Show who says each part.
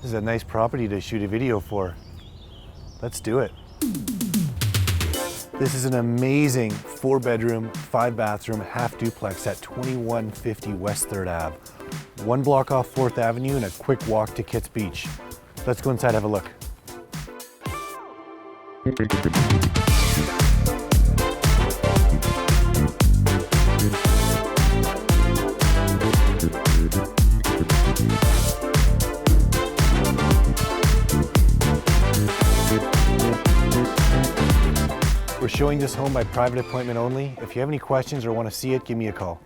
Speaker 1: This is a nice property to shoot a video for. Let's do it. This is an amazing 4-bedroom, 5-bathroom, half duplex at 2150 West 3rd Ave. 1 block off 4th Avenue and a quick walk to Kitts Beach. Let's go inside and have a look. We're showing this home by private appointment only. If you have any questions or want to see it, give me a call.